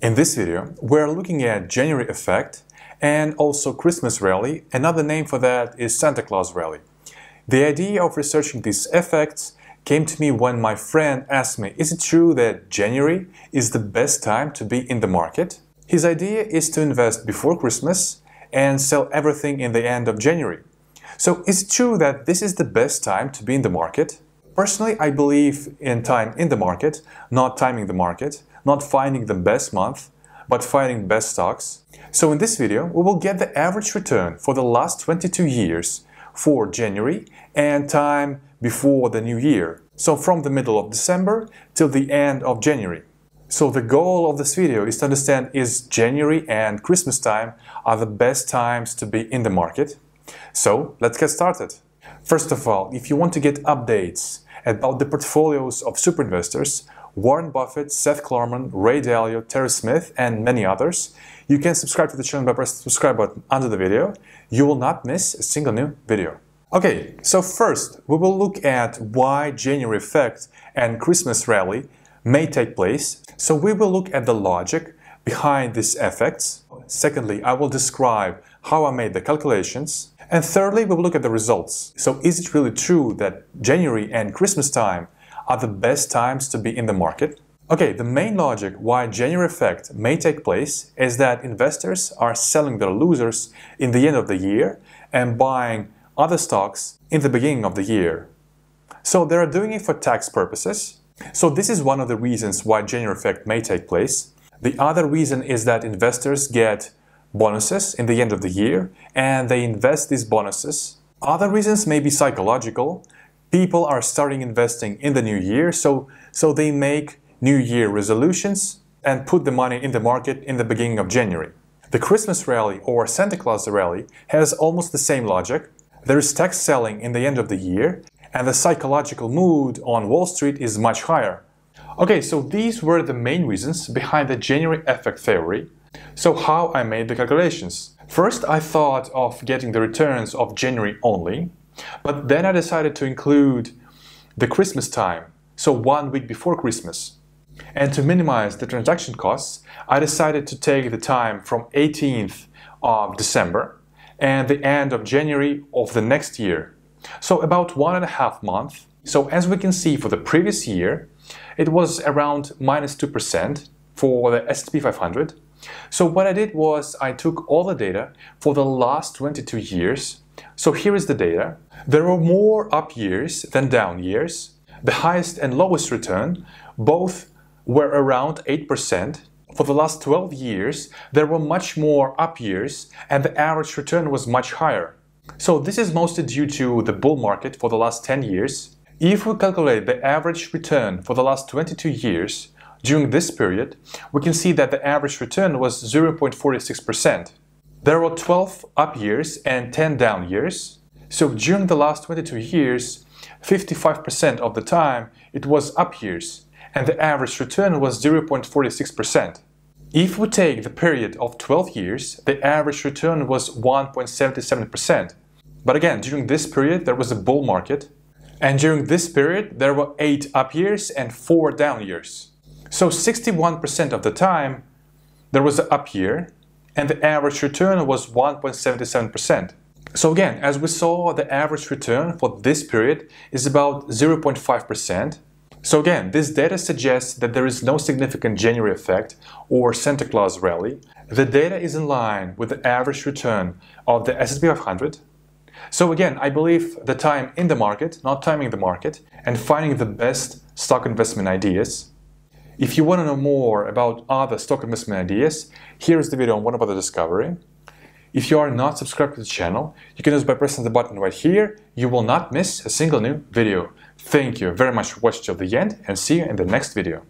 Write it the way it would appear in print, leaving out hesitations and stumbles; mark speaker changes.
Speaker 1: In this video, we're looking at January effect and also Christmas rally. Another name for that is Santa Claus rally. The idea of researching these effects came to me when my friend asked me, is it true that January is the best time to be in the market? His idea is to invest before Christmas and sell everything in the end of January. So is it true that this is the best time to be in the market? Personally, I believe in time in the market, not timing the market, not finding the best month, but finding best stocks. So in this video, we will get the average return for the last 22 years for January and time before the new year. So from the middle of December till the end of January. So the goal of this video is to understand is January and Christmas time are the best times to be in the market. So let's get started. First of all, if you want to get updates about the portfolios of super investors, Warren Buffett, Seth Klarman, Ray Dalio, Terry Smith, and many others, you can subscribe to the channel by pressing the subscribe button under the video. You will not miss a single new video. Okay, so first we will look at why January effect and Christmas rally may take place. So we will look at the logic behind these effects. Secondly, I will describe how I made the calculations. And thirdly, we will look at the results. So is it really true that January and Christmas time are the best times to be in the market? Okay, the main logic why January effect may take place is that investors are selling their losers in the end of the year and buying other stocks in the beginning of the year. So they are doing it for tax purposes. So this is one of the reasons why January effect may take place. The other reason is that investors get bonuses in the end of the year and they invest these bonuses. Other reasons may be psychological. People are starting investing in the new year, so they make New Year resolutions and put the money in the market in the beginning of January. The Christmas rally or Santa Claus rally has almost the same logic. There is tax selling in the end of the year and the psychological mood on Wall Street is much higher. Okay, so these were the main reasons behind the January effect theory. So how I made the calculations. First, I thought of getting the returns of January only. But then I decided to include the Christmas time, so 1 week before Christmas. And to minimize the transaction costs, I decided to take the time from 18th of December and the end of January of the next year. So about 1.5 months. So as we can see for the previous year, it was around -2% for the S&P 500. So what I did was I took all the data for the last 22 years. So here is the data. There were more up years than down years. The highest and lowest return both were around 8%. For the last 12 years, there were much more up years and the average return was much higher. So this is mostly due to the bull market for the last 10 years. If we calculate the average return for the last 22 years, during this period, we can see that the average return was 0.46%. There were 12 up years and 10 down years. So during the last 22 years, 55% of the time it was up years and the average return was 0.46%. If we take the period of 12 years, the average return was 1.77%. But again, during this period there was a bull market and during this period there were 8 up years and 4 down years. So 61% of the time there was an up year and the average return was 1.77%. So again, as we saw, the average return for this period is about 0.5%. So again, this data suggests that there is no significant January effect or Santa Claus rally. The data is in line with the average return of the S&P 500. So again, I believe the time in the market, not timing the market, and finding the best stock investment ideas. If you want to know more about other stock investment ideas, here is the video on one about the discovery. If you are not subscribed to the channel, you can do this by pressing the button right here. You will not miss a single new video. Thank you very much for watching till the end and see you in the next video.